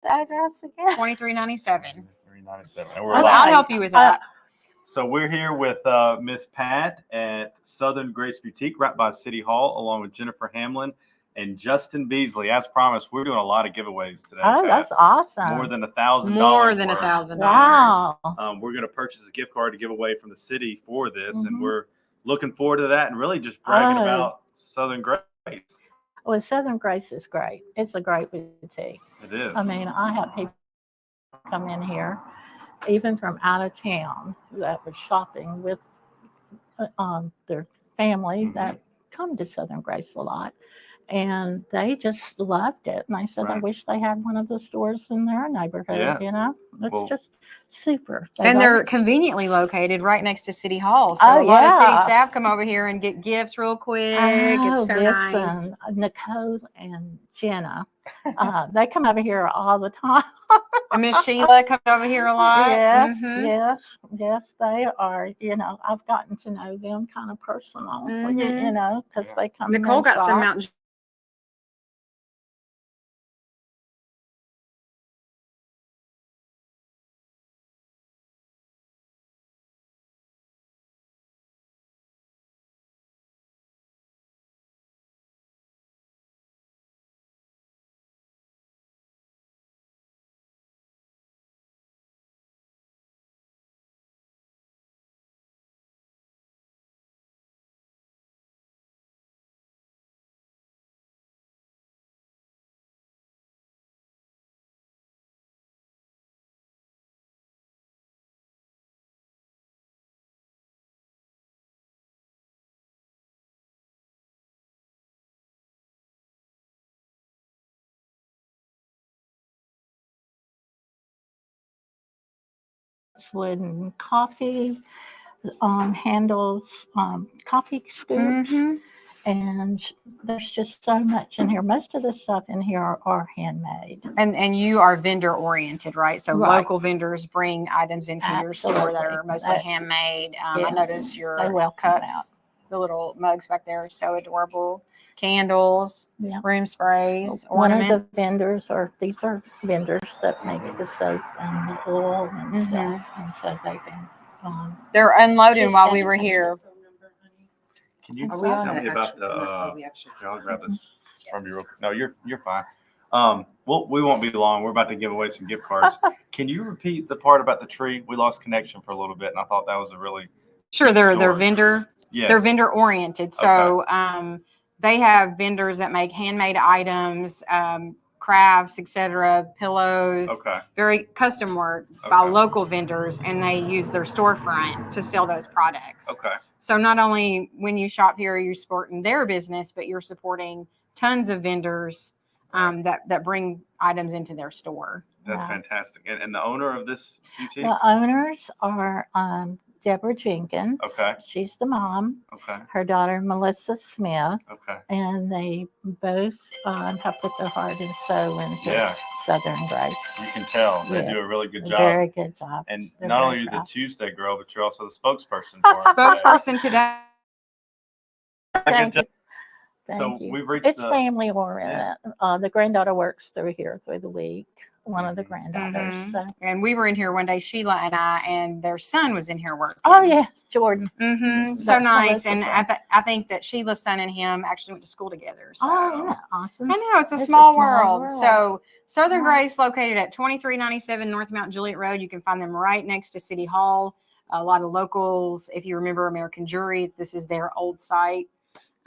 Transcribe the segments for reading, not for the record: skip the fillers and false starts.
address again? 2397. 397. I'll help you with that. So we're here with Miss Pat at Southern Grace Boutique right by City Hall, along with Jennifer Hamlin and Justin Beasley. As promised, we're doing a lot of giveaways today. Oh, Pat. that's awesome. More than $1,000. More than $1,000. Wow. We're going to purchase a gift card to give away from the city for this, and we're looking forward to that and really just bragging about Southern Grace. Well, Southern Grace is great. It's a great boutique. It is. I mean, I have people come in here, even from out of town, that were shopping with their family that come to Southern Grace a lot. And they just loved it. And I said, I wish they had one of the stores in their neighborhood, It's just super. They're conveniently located right next to City Hall. So a lot of city staff come over here and get gifts real quick. It's so nice. Nicole and Jenna, they come over here all the time. And Miss Sheila comes over here a lot. Yes, they are. I've gotten to know them kind of personal, because they come. Nicole got some Mountain wooden coffee handles, coffee scoops, and there's just so much in here. Most of the stuff in here are handmade. And you are vendor oriented, right? So local vendors bring items into your store that are mostly handmade. I noticed your cups, the little mugs back there are so adorable. Candles, room sprays, ornaments. One of the vendors these are vendors that make the soap and the oil and stuff. And so they're unloading while we were here. Can you tell me about the? I'll grab this from you. No, you're fine. We won't be long. We're about to give away some gift cards. Can you repeat the part about the tree? We lost connection for a little bit, and I thought that was a really sure. They're vendor. Yes. They're vendor oriented. So they have vendors that make handmade items, crafts, etc., pillows, very custom work by local vendors, and they use their storefront to sell those products. So not only when you shop here, you're supporting their business, but you're supporting tons of vendors that bring items into their store. That's fantastic. And the owner of this boutique? The owners are Deborah Jenkins. She's the mom. Her daughter, Melissa Smith. And they both have put their heart and soul into Southern Grace. You can tell. They do a really good job. Very good job. And not only are you the Tuesday girl, but you're also the spokesperson. Spokesperson today. Thank you. So we've reached it's family oriented. The granddaughter works through here through the week. One of the granddaughters. So. And we were in here one day, Sheila and I, and their son was in here working. Oh, yeah, Jordan. So nice. And I think that Sheila's son and him actually went to school together. So. Oh, yeah, awesome. I know, it's a small world. So Southern Grace, located at 2397 North Mount Juliet Road. You can find them right next to City Hall. A lot of locals, if you remember American Jewelry, this is their old site.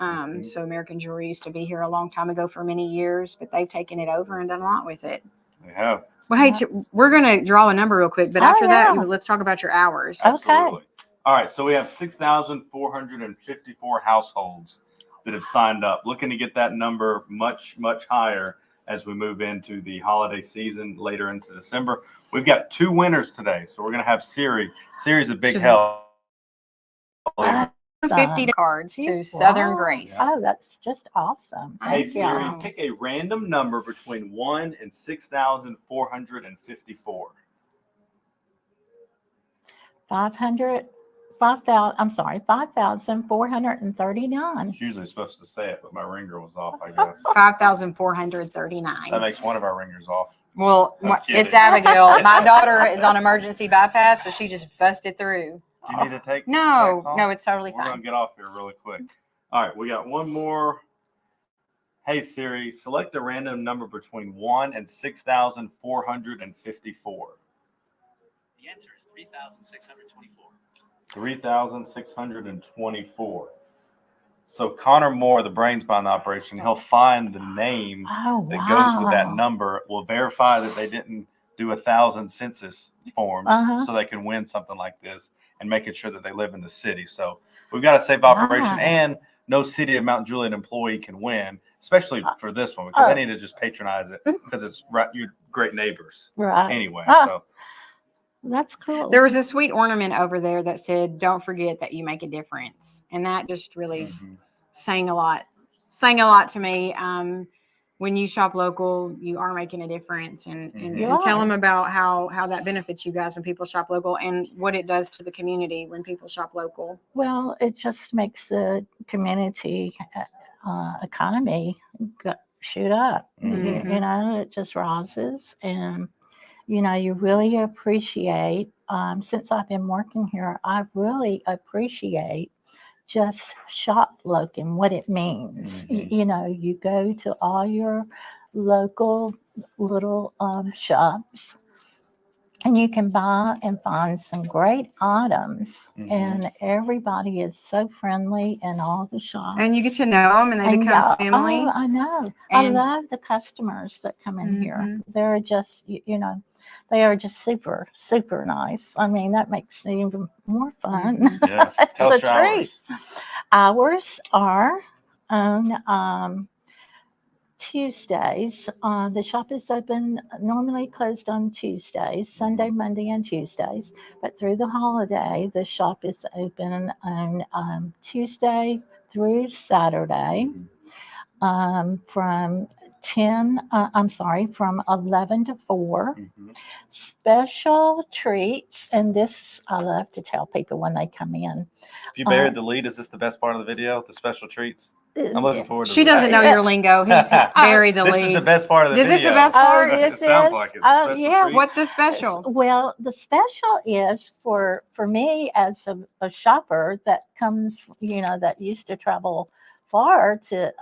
So American Jewelry used to be here a long time ago for many years, but they've taken it over and done a lot with it. They have. Well, hey, we're going to draw a number real quick, but after that, let's talk about your hours. Absolutely. All right. So we have 6,454 households that have signed up. Looking to get that number much, much higher as we move into the holiday season later into December. We've got 2 winners today. So we're going to have Siri. Siri's a big help. 50 cards to Southern Grace. Oh, that's just awesome. Hey, Siri, pick a random number between 1 and 6,454. 5,439. It's usually supposed to say it, but my ringer was off, I guess. 5,439. That makes one of our ringers off. Well, I'm kidding. it's Abigail. My daughter is on emergency bypass, so she just busted through. Do you need to take No, that call? no, it's totally We're going fine. to get off here really quick. All right, we got one more. Hey Siri, select a random number between 1 and 6,454. The answer is 3,624. 3,624. So Connor Moore, the brains behind the operation, he'll find the name that goes with that number. Will verify that they didn't do 1,000 census forms so they can win something like this, and making sure that they live in the city. So we've got a safe operation, and no City of Mount Juliet employee can win, especially for this one, because they need to just patronize it because it's right. You're great neighbors. Right. Anyway, so that's cool. There was a sweet ornament over there that said, "Don't forget that you make a difference," and that just really sang a lot to me. When you shop local, you are making a difference, and tell them about how that benefits you guys when people shop local, and what it does to the community when people shop local. Well, it just makes the community economy shoot up. You know, it just rises, and you really appreciate. Since I've been working here, I really appreciate just shop local and what it means. You go to all your local little shops, and you can buy and find some great items, and everybody is so friendly in all the shops. And you get to know them, and they become family. Oh, I know. I love the customers that come in here. They're just, they are just super, super nice. I mean, that makes it even more fun. Yeah. It's Tell a showers. treat. Hours are on Tuesdays. The shop is open, normally closed on Tuesdays, Sunday, Monday, and Tuesdays. But through the holiday, the shop is open on Tuesday through Saturday from 11 to 4. Special treats, and this I love to tell people when they come in. If you buried the lead, is this the best part of the video? The special treats? I'm looking forward to She doesn't know your lingo. He's buried the lead. This is the best part of the video. Is this the best part? It sounds like it. Oh, yeah. What's the special? Well, the special is for me as a shopper that comes, that used to travel far to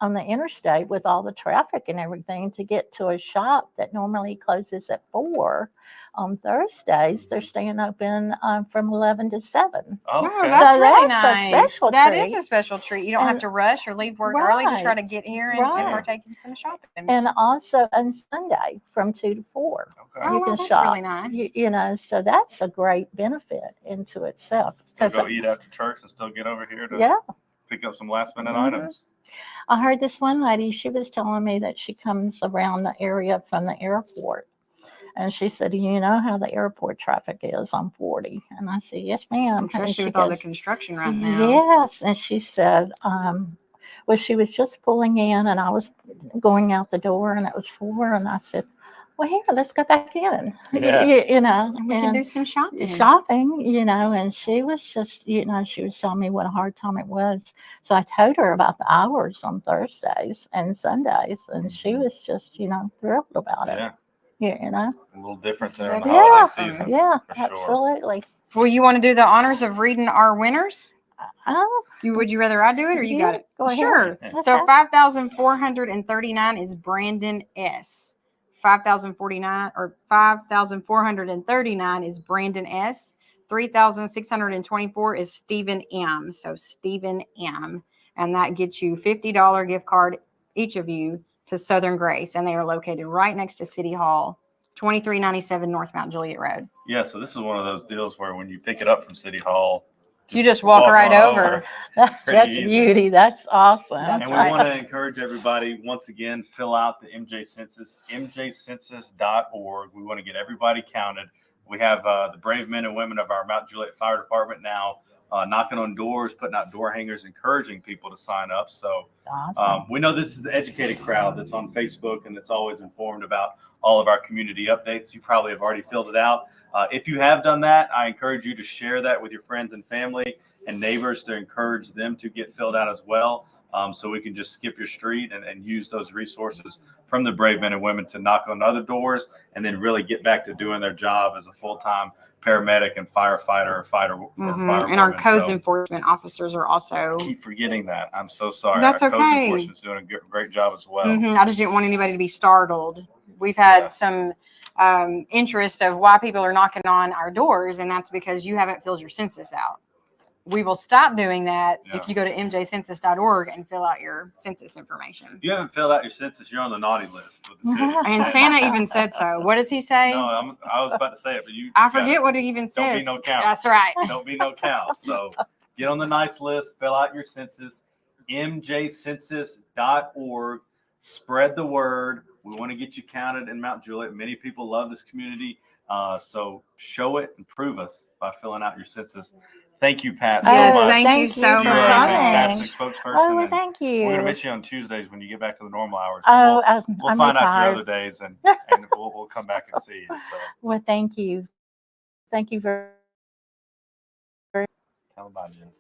on the interstate with all the traffic and everything to get to a shop that normally closes at 4 on Thursdays. They're staying open from 11 to 7. Oh, okay. That's really that's nice. a special That treat. is a special treat. You don't have to rush or leave work early to try to get here and partake in some shopping. And also on Sunday from 2 to 4. Okay. You can that's shop. really nice. So that's a great benefit into itself. Still go eat after church and still get over here to pick up some last minute items. I heard this one lady, she was telling me that she comes around the area from the airport. And she said, you know how the airport traffic is on 40? And I said, yes, ma'am. Especially with all the construction right now. Yes. And she said, well, she was just pulling in and I was going out the door and it was 4. And I said, well, here, let's go back in. Yeah. We can do some shopping. And she was just, she was telling me what a hard time it was. So I told her about the hours on Thursdays and Sundays, and she was just, thrilled about it. A little different there in the Yeah. holiday season. Yeah, for sure. absolutely. Well, you want to do the honors of reading our winners? Oh, Would you rather I do it or you got it? Go ahead. Sure. Okay. So 5,439 is Brandon S. 5,439 is Brandon S. 3,624 is Stephen M. So Stephen M. And that gets you $50 gift card, each of you, to Southern Grace. And they are located right next to City Hall, 2397 North Mount Juliet Road. Yeah, so this is one of those deals where when you pick it up from City Hall, you just walk right over. That's easy. beauty. That's awesome. That's And we want to encourage everybody, once again, fill out the MJ Census, mjcensus.org. We want to get everybody counted. We have the brave men and women of our Mount Juliet Fire Department now knocking on doors, putting out door hangers, encouraging people to sign up. So Awesome. we know this is the educated crowd that's on Facebook and that's always informed about all of our community updates. You probably have already filled it out. If you have done that, I encourage you to share that with your friends and family and neighbors to encourage them to get filled out as well. So we can just skip your street and use those resources from the brave men and women to knock on other doors and then really get back to doing their job as a full-time paramedic and firefighter or fighter. Or firewoman. And our codes enforcement officers are also. I keep forgetting that. I'm so sorry. That's our codes okay. enforcement's doing a great job as well. I just didn't want anybody to be startled. We've had some interest of why people are knocking on our doors, and that's because you haven't filled your census out. We will stop doing that if you go to mjcensus.org and fill out your census information. If you haven't filled out your census, you're on the naughty list with the city. And Santa even said so. What does he say? No, I was about to say it, but I forget what he even says. Don't be no count. That's right. Don't be no count. So get on the nice list, fill out your census, mjcensus.org. Spread the word. We want to get you counted in Mount Juliet. Many people love this community. So show it and prove us by filling out your census. Thank you, Pat. Yes, so much. thank you so You're a much. fantastic spokesperson. Oh, well, thank you. We're going to miss you on Tuesdays when you get back to the normal hours. Oh, we'll I'm find out retired. your other days and we'll come back and see you. So Well, thank you. Thank you very tell them about it.